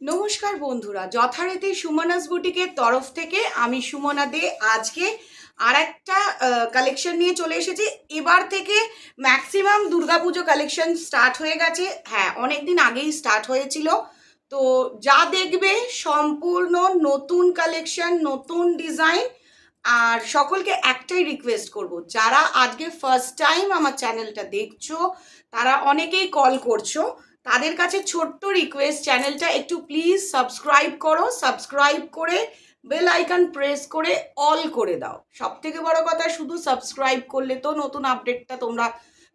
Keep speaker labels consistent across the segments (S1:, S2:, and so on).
S1: নমস্কার বন্ধুরা, যথারীতি সুমনাস বুটিকের তরফ থেকে আমি সুমনা দে আজকে আর একটা কালেকশন নিয়ে চলে এসেছি। এবার থেকে ম্যাক্সিমাম দুর্গাপুজো কালেকশন স্টার্ট হয়ে গেছে। হ্যাঁ, অনেক দিন আগেই স্টার্ট হয়েছিল। তো যা দেখবে সম্পূর্ণ নতুন কালেকশন, নতুন ডিজাইন। আর সকলকে একটাই রিকোয়েস্ট করব, যারা আজকে ফার্স্ট টাইম আমার চ্যানেলটা দেখছো, তারা অনেকেই কল করছো, তাদের কাছে ছোট্ট রিকোয়েস্ট, চ্যানেলটা একটু প্লিজ সাবস্ক্রাইব করো। সাবস্ক্রাইব করে বেল আইকন প্রেস করে অল করে দাও। সব থেকে বড় কথা, শুধু সাবস্ক্রাইব করলে তো নতুন আপডেটটা তোমরা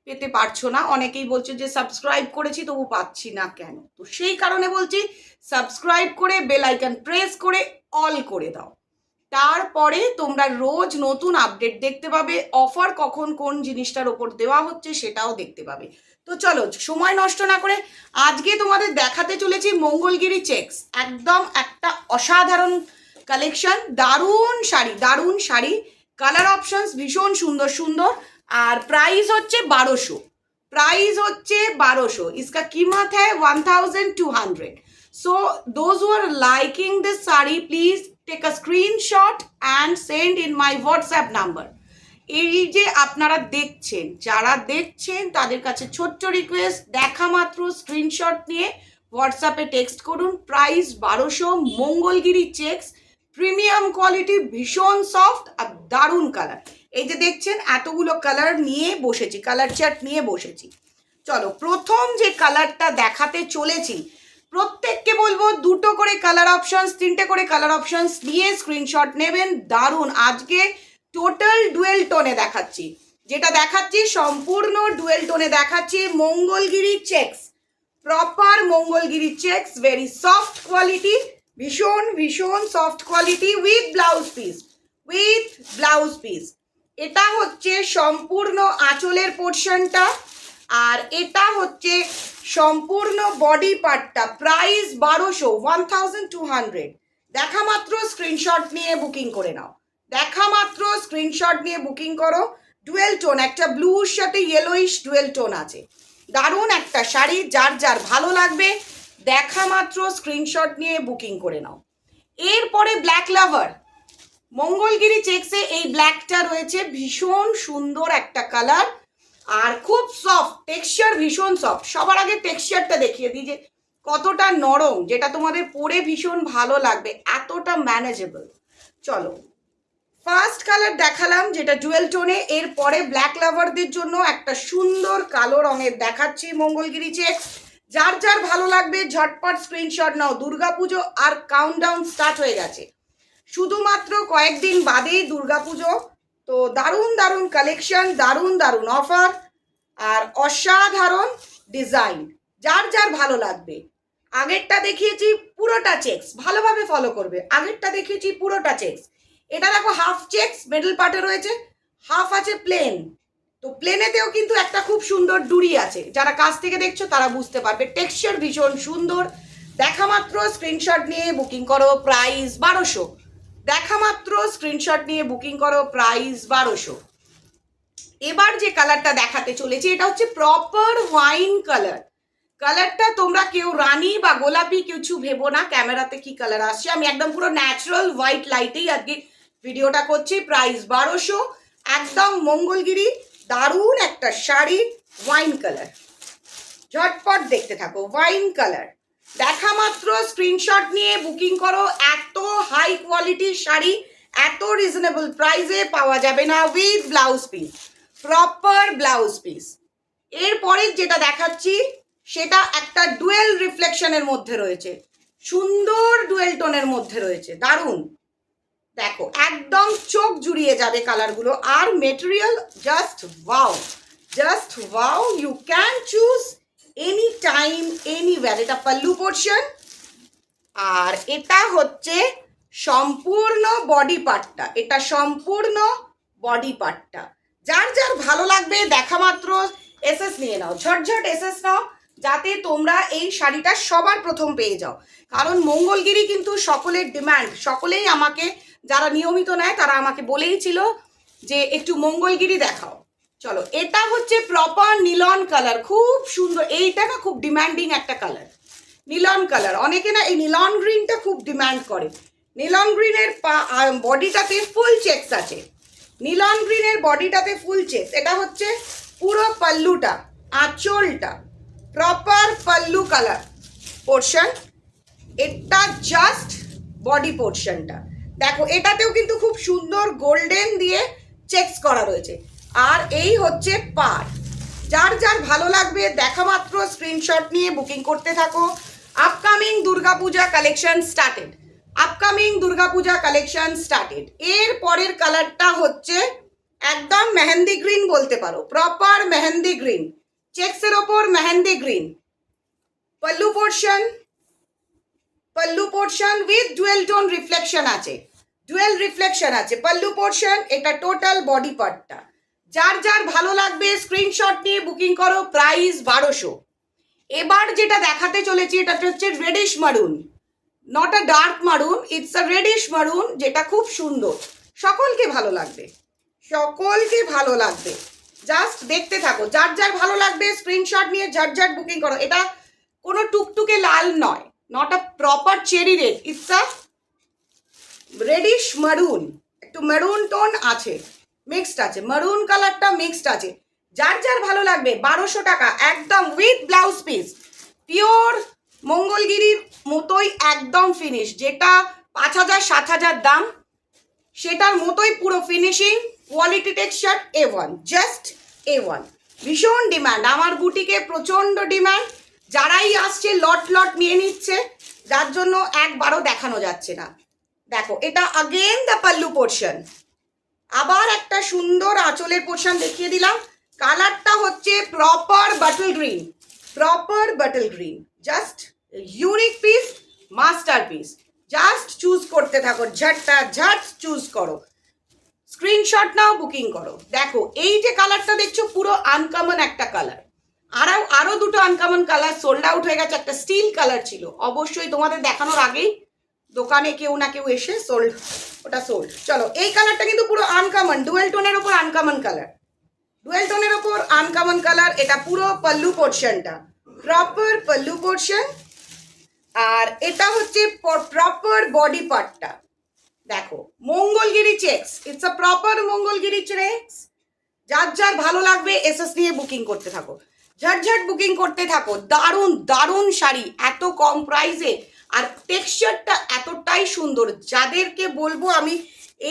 S1: পেতে পারছো না। অনেকেই বলছে যে সাবস্ক্রাইব করেছি তবু পাচ্ছি না কেন। তো সেই কারণে বলছি, সাবস্ক্রাইব করে বেল আইকন প্রেস করে অল করে দাও। তারপরে তোমরা রোজ নতুন আপডেট দেখতে পাবে, অফার কখন কোন জিনিসটার ওপর দেওয়া হচ্ছে সেটাও দেখতে পাবে। তো চলো সময় নষ্ট না করে আজকে তোমাদের দেখাতে চলেছি মঙ্গলগিরি চেকস। একদম একটা অসাধারণ কালেকশন, দারুণ শাড়ি, দারুণ শাড়ি, কালার অপশনস ভীষণ সুন্দর সুন্দর। আর প্রাইস হচ্ছে 1200। प्राइस होच्छे 1200। इसका कीमत है 1200। So those who are liking this sari please take a screenshot and send in my WhatsApp number. এই যে আপনারা দেখছেন, যারা দেখছেন তাদের কাছে ছোট্ট রিকোয়েস্ট, দেখা মাত্র স্ক্রিনশট নিয়ে হোয়াটসঅ্যাপে টেক্সট করুন। Price 1200, Mangalagiri checks, premium quality, ভীষণ সফট আর দারুণ কালার। এই যে দেখছেন এতগুলো কালার নিয়ে বসেছি, কালার চার্ট নিয়ে বসেছি। চলো প্রথম যে কালারটা দেখাতে চলেছি, প্রত্যেককে বলবো দুটো করে কালার অপশনস, তিনটে করে কালার অপশনস নিয়ে স্ক্রিনশট নেবেন। দারুণ, আজকে টোটাল ডুয়েল টোনে দেখাচ্ছি। যেটা দেখাচ্ছি সম্পূর্ণ ডুয়েল টোনে দেখাচ্ছি। Mangalagiri checks, proper Mangalagiri checks, very soft quality, ভীষণ ভীষণ soft quality, with blouse piece, with blouse piece. এটা হচ্ছে সম্পূর্ণ আঁচলের পোর্শনটা, আর এটা হচ্ছে সম্পূর্ণ বডি পার্টটা। প্রাইস 1200। দেখা মাত্র স্ক্রিনশট নিয়ে বুকিং করে নাও, দেখা মাত্র স্ক্রিনশট নিয়ে বুকিং করো। ডুয়েল টোন, একটা ব্লুর সাথে ইয়েলোইশ ডুয়েল টোন আছে। দারুণ একটা শাড়ি, যার যার ভালো লাগবে দেখা মাত্র স্ক্রিনশট নিয়ে বুকিং করে নাও। এরপরে ব্ল্যাক লাভার, মঙ্গলগিরি চেকসে এই ব্ল্যাকটা রয়েছে, ভীষণ সুন্দর একটা কালার আর খুব সফট টেক্সচার, ভীষণ সফট। সবার আগে টেক্সচারটা দেখিয়ে দিই যে কতটা নরম, যেটা তোমাদের পরে ভীষণ ভালো লাগবে, এতটা ম্যানেজেবল। চলো ফার্স্ট কালার দেখালাম যেটা ডুয়েল টোনে, এরপরে ব্ল্যাক লাভারদের জন্য একটা সুন্দর কালো রঙের দেখাচ্ছি মঙ্গলগিরি চেকস। যার যার ভালো লাগবে ঝটপট স্ক্রিনশট নাও। দুর্গাপুজো আর কাউন্টডাউন স্টার্ট হয়ে গেছে, শুধুমাত্র কয়েকদিন বাদেই দুর্গাপুজো। তো দারুণ দারুণ কালেকশন, দারুণ দারুণ অফার আর অসাধারণ ডিজাইন, যার যার ভালো লাগবে। আগেরটা দেখিয়েছি পুরোটা চেকস, ভালোভাবে ফলো করবে। আগেরটা দেখিয়েছি পুরোটা চেকস, এটা দেখো হাফ চেকস মিডল পার্টে রয়েছে, হাফ আছে প্লেন। তো প্লেনেতেও কিন্তু একটা খুব সুন্দর ডুরি আছে, যারা কাছ থেকে দেখছো তারা বুঝতে পারবে। টেক্সচার ভীষণ সুন্দর, দেখা মাত্র স্ক্রিনশট নিয়ে বুকিং করো। প্রাইস 1200। দেখা মাত্র স্ক্রিনশট নিয়ে বুকিং করো, প্রাইস 1200। এবার যে কালারটা দেখাতে চলেছি এটা হচ্ছে প্রপার ওয়াইন কালার। কালারটা তোমরা কেউ রানী বা গোলাপি কিছু ভেবো না, ক্যামেরাতে কি কালার আসছে। আমি একদম পুরো ন্যাচারাল হোয়াইট লাইটেই আজকে ভিডিওটা করছি। প্রাইস 1200, একদম মঙ্গলগিরি, দারুণ একটা শাড়ি, ওয়াইন কালার। ঝটপট দেখতে থাকো, ওয়াইন কালার। দেখা মাত্র স্ক্রিনশট নিয়ে বুকিং করো। এত হাই কোয়ালিটির শাড়ি এত রিজনেবল প্রাইসে পাওয়া যাবে না, with blouse piece, proper blouse piece. এরপরে যেটা দেখাচ্ছি সেটা একটা ডুয়েল রিফ্লেকশনের মধ্যে রয়েছে, সুন্দর ডুয়েল টোনের মধ্যে রয়েছে, দারুণ। দেখো একদম চোখ জুড়িয়ে যাবে কালারগুলো, আর material just wow, just wow. You can choose any time anywhere. এটা পাল্লু পোর্শন, আর এটা হচ্ছে সম্পূর্ণ বডি পার্টটা, এটা সম্পূর্ণ বডি পার্টটা। যার যার ভালো লাগবে দেখা মাত্র এসএস নিয়ে নাও, ঝটঝট এসএস নাও, যাতে তোমরা এই শাড়িটা সবার প্রথম পেয়ে যাও। কারণ মঙ্গলগিরি কিন্তু সকলের ডিমান্ড, সকলেই আমাকে, যারা নিয়মিত নেয় তারা আমাকে বলেই ছিল যে একটু মঙ্গলগিরি দেখাও। চলো এটা হচ্ছে প্রপার নিলন কালার, খুব সুন্দর। এইটা না খুব ডিমান্ডিং একটা কালার, নীলন কালার, অনেকে না এই নীলন গ্রিনটা খুব ডিমান্ড করে। নীলন গ্রিনের বডিটাতে ফুল চেকস আছে, নীলন গ্রিনের বডিটাতে ফুল চেকস। এটা হচ্ছে পুরো পাল্লুটা, আঁচলটা প্রপার পাল্লু কালার পোর্শন, এটা জাস্ট বডি পোর্শনটা। দেখো এটাতেও কিন্তু খুব সুন্দর গোল্ডেন দিয়ে চেকস করা রয়েছে। আর এই হচ্ছে পাড়। যার যার ভালো লাগবে দেখা মাত্র স্ক্রিনশট নিয়ে বুকিং করতে থাকো। Upcoming Durga Puja collection started, upcoming Durga Puja collection started. এর পরের কালারটা হচ্ছে একদম মেহেন্দি গ্রিন বলতে পারো, প্রপার মেহেন্দি গ্রিন, চেকসের ওপর mehendi green. Pallu portion, pallu portion with dual tone reflection আছে, ডুয়েল রিফ্লেকশন আছে পল্লু পোর্শন। এটা টোটাল বডি পার্টটা। যার যার ভালো লাগবে স্ক্রিনশট নিয়ে বুকিং করো। প্রাইস 1200। এবার যেটা দেখাতে চলেছি এটা হচ্ছে রেডিশ মারুন, নট আ ডার্ক মারুন, ইটস আ রেডিশ মারুন, যেটা খুব সুন্দর, সকলকে ভালো লাগবে, সকলকে ভালো লাগবে। জাস্ট দেখতে থাকো, যার যার ভালো লাগবে স্ক্রিনশট নিয়ে ঝটঝট বুকিং করো। এটা কোনো টুকটুকে লাল নয়, not a proper cherry red, it's a reddish maroon, একটু মেরুন টোন আছে, মিক্সড আছে, মারুন কালারটা মিক্সড আছে। যার যার ভালো লাগবে 1200 টাকা একদম উইথ ব্লাউজ পিস, পিওর মঙ্গলগিরির মতোই একদম ফিনিশ, যেটা 5000 7000 দাম সেটার মতোই পুরো finishing, quality texture A1, just A1। ভীষণ ডিমান্ড আমার বুটিকে, প্রচণ্ড ডিমান্ড। যারাই আসছে লট লট নিয়ে নিচ্ছে, যার জন্য একবারও দেখানো যাচ্ছে না। দেখো এটা আগেন দ্য পাল্লু পোর্শন, আবার একটা সুন্দর আঁচলের পোর্শন দেখিয়ে দিলাম। কালারটা হচ্ছে proper bottle green, proper bottle green, just unique piece, master piece. Just choose করতে থাকো, ঝটটা ঝট চুজ করো, স্ক্রিনশট নাও, বুকিং করো। দেখো এই যে কালারটা দেখছো পুরো আনকমন একটা কালার, আরো দুটো আনকমন কালার সোল্ড আউট হয়ে গেছে। একটা স্টিল কালার ছিল, অবশ্যই তোমাদের দেখানোর আগেই দোকানে কেউ না কেউ এসে সোল্ড, ওটা সোল্ড। চলো এই কালারটা কিন্তু পুরো আনকমন, ডুয়েল টোনের ওপর আনকমন কালার, ডুয়েল টোনের ওপর আনকমন কালার। এটা পুরো পল্লু পোর্শনটা, প্রপার পল্লু পোর্শন। আর এটা হচ্ছে প্রপার বডি পার্টটা। দেখো Mangalagiri checks, it's a proper Mangalagiri checks. যার যার ভালো লাগবে এসএস নিয়ে বুকিং করতে থাকো, ঝটঝট বুকিং করতে থাকো। দারুণ দারুণ শাড়ি এত কম প্রাইসে, আর টেক্সচারটা এতটাই সুন্দর, যাদেরকে বলবো আমি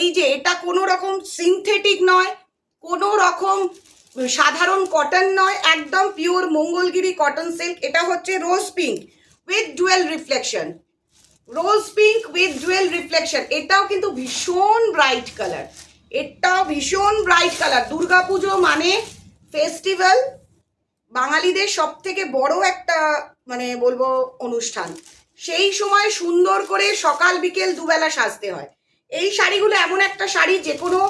S1: এই যে এটা কোনো রকম সিনথেটিক নয়, কোনো রকম সাধারণ কটন নয়, একদম পিওর মঙ্গলগিরি কটন সিল্ক। এটা হচ্ছে রোজ pink with dual reflection, rose pink with dual reflection. এটাও কিন্তু ভীষণ ব্রাইট কালার, এটাও ভীষণ ব্রাইট কালার। দুর্গাপুজো মানে ফেস্টিভ্যাল, বাঙালিদের সব থেকে বড় একটা মানে বলবো অনুষ্ঠান। সেই সময় সুন্দর করে সকাল বিকেল দুবেলা সাজতে হয়। এই শাড়িগুলো এমন একটা শাড়ি যে কোনো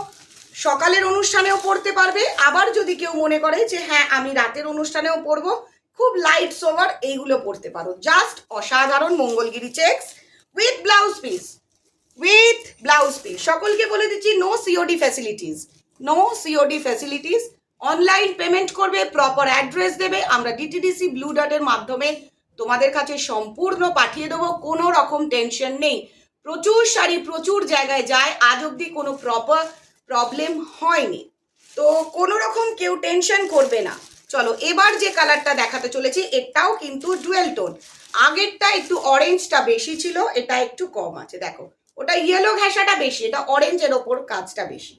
S1: সকালের অনুষ্ঠানেও পরতে পারবে, আবার যদি কেউ মনে করে যে হ্যাঁ আমি রাতের অনুষ্ঠানেও পরবো, খুব লাইট সোভার, এইগুলো পরতে পারো। জাস্ট অসাধারণ Mangalagiri checks with blouse piece, with blouse piece. সকলকে বলে দিচ্ছি no COD facilities, no COD facilities. Online payment করবে, প্রপার অ্যাড্রেস দেবে, আমরা ডিটিডিসি ব্লু ডটের মাধ্যমে তোমাদের কাছে সম্পূর্ণ পাঠিয়ে দেবো, কোনো রকম টেনশন নেই। প্রচুর শাড়ি প্রচুর জায়গায় যায়, আজ অবধি কোনো প্রবলেম হয়নি, তো কোনো রকম কেউ টেনশন করবে না। চলো এবার যে কালারটা দেখাতে চলেছি এটাও কিন্তু ডুয়েল টোন, আগেরটা একটু অরেঞ্জটা বেশি ছিল, এটা একটু কম আছে। দেখো ওটা ইয়েলো ঘেঁষাটা বেশি, এটা অরেঞ্জের ওপর কাজটা বেশি।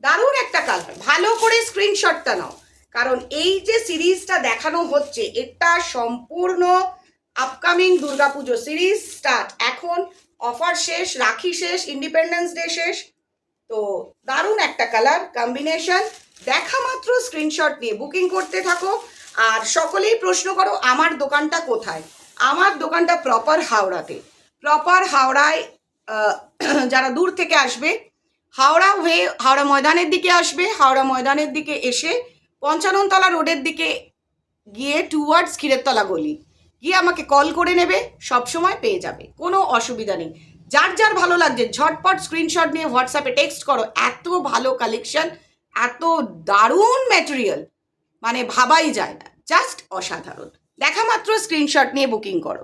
S1: দারুণ একটা কালার, ভালো করে স্ক্রিনশটটা নাও, কারণ এই যে সিরিজটা দেখানো হচ্ছে এটা সম্পূর্ণ আপকামিং দুর্গাপুজো সিরিজ স্টার্ট। এখন অফার শেষ, রাখি শেষ, ইন্ডিপেন্ডেন্স ডে শেষ, তো দারুণ একটা কালার কম্বিনেশন। দেখা মাত্র স্ক্রিনশট নিয়ে বুকিং করতে থাকো। আর সকলেই প্রশ্ন করো আমার দোকানটা কোথায়। আমার দোকানটা প্রপার হাওড়াতে, প্রপার হাওড়ায়। যারা দূর থেকে আসবে হাওড়া হয়ে হাওড়া ময়দানের দিকে আসবে, হাওড়া ময়দানের দিকে এসে 55 তলা রোডের দিকে গিয়ে টুয়ার্ডস ক্ষীরেরতলা গলি গিয়ে আমাকে কল করে নেবে, সবসময় পেয়ে যাবে, কোনো অসুবিধা নেই। যার যার ভালো লাগছে ঝটপট স্ক্রিনশট নিয়ে হোয়াটসঅ্যাপে টেক্সট করো। এত ভালো কালেকশন, এত দারুণ ম্যাটেরিয়াল, মানে ভাবাই যায় না, জাস্ট অসাধারণ। দেখা মাত্র স্ক্রিনশট নিয়ে বুকিং করো।